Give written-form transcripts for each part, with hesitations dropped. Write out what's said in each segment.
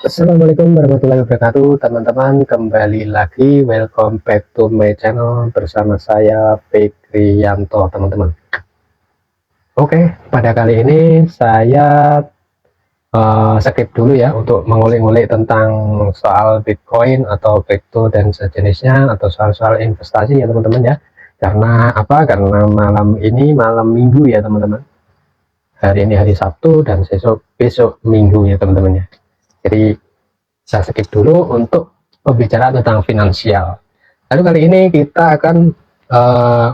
Assalamualaikum warahmatullahi wabarakatuh, teman-teman. Kembali lagi, welcome back to my channel bersama saya Fikrianto, teman-teman. Oke, pada kali ini saya skip dulu ya untuk mengulik-ulik tentang soal Bitcoin atau kripto dan sejenisnya, atau soal-soal investasi ya teman-teman ya. Karena apa? Karena malam ini malam minggu ya teman-teman. Hari ini hari Sabtu dan besok minggu ya teman-teman ya. Jadi saya skip dulu untuk pembicaraan tentang finansial. Lalu kali ini kita akan uh,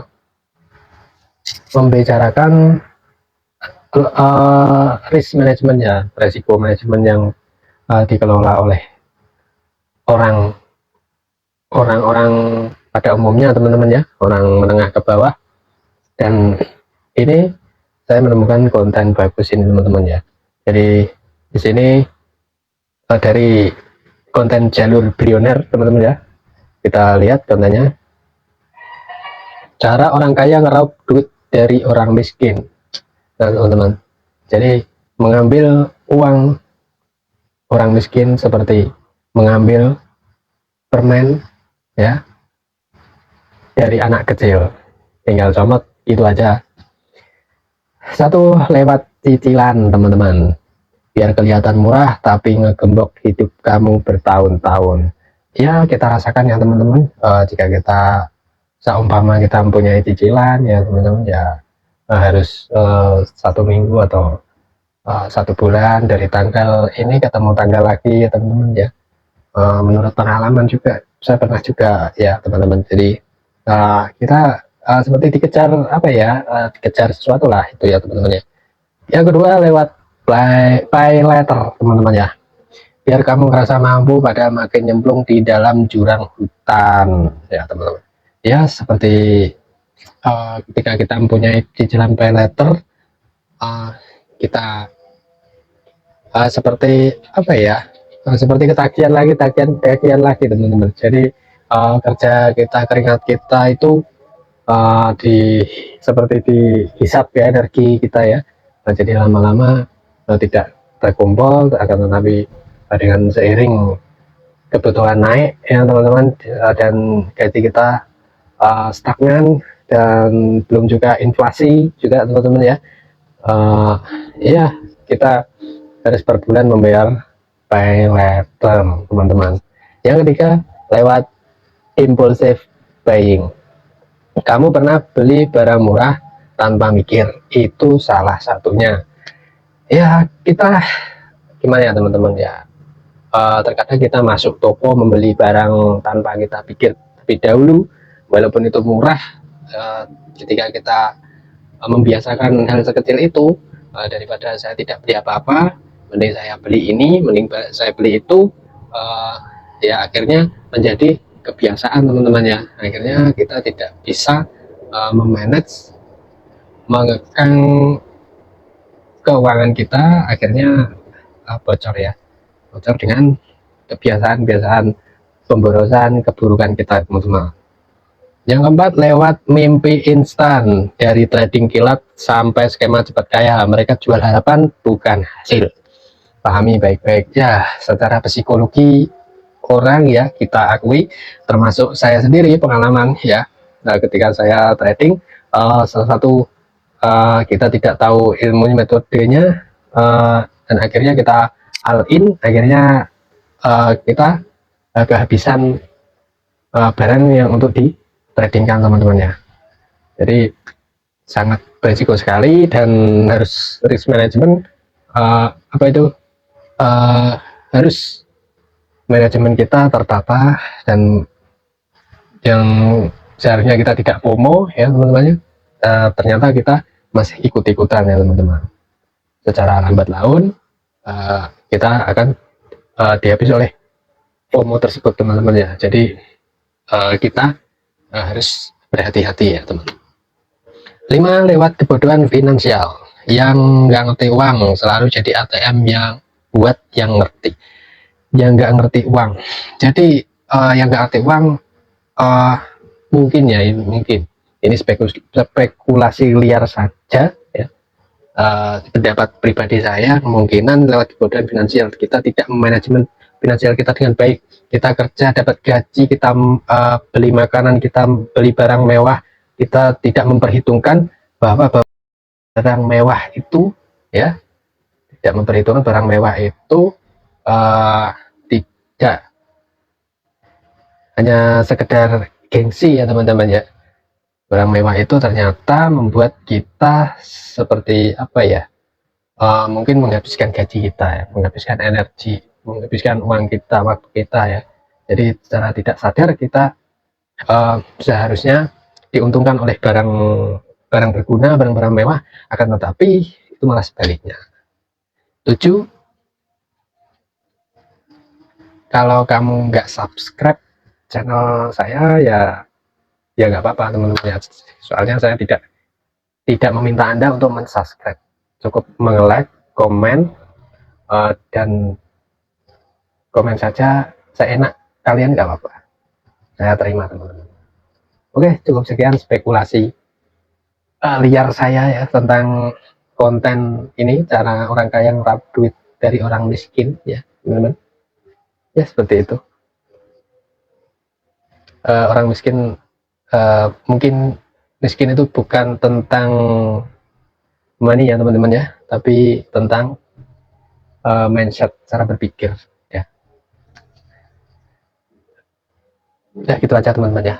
membicarakan risk management ya, resiko manajemen yang dikelola oleh orang-orang pada umumnya teman-teman ya, orang menengah ke bawah. Dan ini saya menemukan konten bagus ini teman-teman ya. Jadi di sini dari konten jalur bilioner teman-teman ya, kita lihat kontennya, cara orang kaya ngeraup duit dari orang miskin. Nah teman-teman, jadi mengambil uang orang miskin seperti mengambil permen ya dari anak kecil, tinggal comot itu aja. Satu, lewat cicilan teman-teman, biar kelihatan murah tapi ngegembok hidup kamu bertahun-tahun. Ya kita rasakan ya teman-teman, jika kita seumpama kita mempunyai cicilan ya teman-teman ya, harus 1 minggu atau 1 bulan dari tanggal ini ketemu tanggal lagi ya teman-teman ya. Menurut pengalaman juga saya pernah juga ya teman-teman. Jadi kita seperti dikejar apa ya, dikejar sesuatu lah itu ya teman-teman ya. Yang kedua, lewat pay letter teman-teman ya, biar kamu ngerasa mampu pada makin nyemplung di dalam jurang hutan ya teman-teman ya. Seperti ketika kita mempunyai cicilan pay letter, kita seperti apa ya, seperti ketagihan lagi, tagihan lagi teman-teman. Jadi kerja kita, keringat kita itu seperti dihisap ya energi kita ya. Nah, jadi lama-lama tidak terkumpul, akan tetapi dengan seiring kebutuhan naik ya teman-teman, dan gaji kita stagnan, dan belum juga inflasi juga teman-teman ya. Ya kita harus per bulan membayar pay letter teman-teman. Yang ketiga, lewat impulsive buying. Kamu pernah beli barang murah tanpa mikir, itu salah satunya. Ya kita gimana ya teman-teman ya, terkadang kita masuk toko membeli barang tanpa kita pikir terlebih dahulu, walaupun itu murah. Ketika kita membiasakan hal sekecil itu, daripada saya tidak beli apa-apa, mending saya beli ini, mending saya beli itu, ya akhirnya menjadi kebiasaan teman-teman ya. Akhirnya kita tidak bisa memanage, mengekang keuangan kita, akhirnya bocor ya, bocor dengan kebiasaan-kebiasaan pemborosan, keburukan kita teman-teman. Yang keempat, lewat mimpi instan, dari trading kilat sampai skema cepat kaya, mereka jual harapan bukan hasil. Pahami baik-baik ya, secara psikologi orang ya, kita akui, termasuk saya sendiri pengalaman ya. Nah, ketika saya trading, salah satu kita tidak tahu ilmu metodenya, dan akhirnya kita all in, akhirnya kita kehabisan barang yang untuk di tradingkan teman-teman ya. Jadi sangat berisiko sekali, dan harus risk management, apa itu, harus manajemen kita tertata, dan yang seharusnya kita tidak FOMO ya teman-teman, ternyata kita masih ikut-ikutan ya teman-teman. Secara lambat laun kita akan dihabis oleh FOMO tersebut teman-teman ya. Jadi kita harus berhati-hati ya teman. 5, lewat kebodohan finansial. Yang nggak ngerti uang selalu jadi ATM yang buat yang ngerti, yang nggak ngerti uang. Jadi yang nggak ngerti uang, mungkin ya, mungkin ini spekulasi liar saja ya. Pendapat pribadi saya, kemungkinan lewat kebodohan finansial kita tidak memanajemen finansial kita dengan baik. Kita kerja dapat gaji, kita beli makanan, kita beli barang mewah, kita tidak memperhitungkan bahwa barang mewah itu, ya, tidak memperhitungkan barang mewah itu tidak hanya sekedar gengsi ya teman-teman ya. Barang mewah itu ternyata membuat kita seperti apa ya, mungkin menghabiskan gaji kita ya, menghabiskan energi, menghabiskan uang kita, waktu kita ya. Jadi secara tidak sadar kita seharusnya diuntungkan oleh barang berguna, barang-barang mewah, akan tetapi itu malah sebaliknya. 7. Kalau kamu nggak subscribe channel saya ya nggak apa-apa teman-teman ya. Soalnya saya tidak meminta Anda untuk mensubscribe, cukup like, komen, dan komen saja seenak kalian, nggak apa-apa, saya terima teman-teman. Oke, cukup sekian spekulasi liar saya ya tentang konten ini, cara orang kaya ngerap duit dari orang miskin ya teman-teman. Ya seperti itu. Orang miskin, mungkin miskin itu bukan tentang money ya teman-teman ya, tapi tentang mindset, cara berpikir ya. Udah gitu aja teman-teman ya.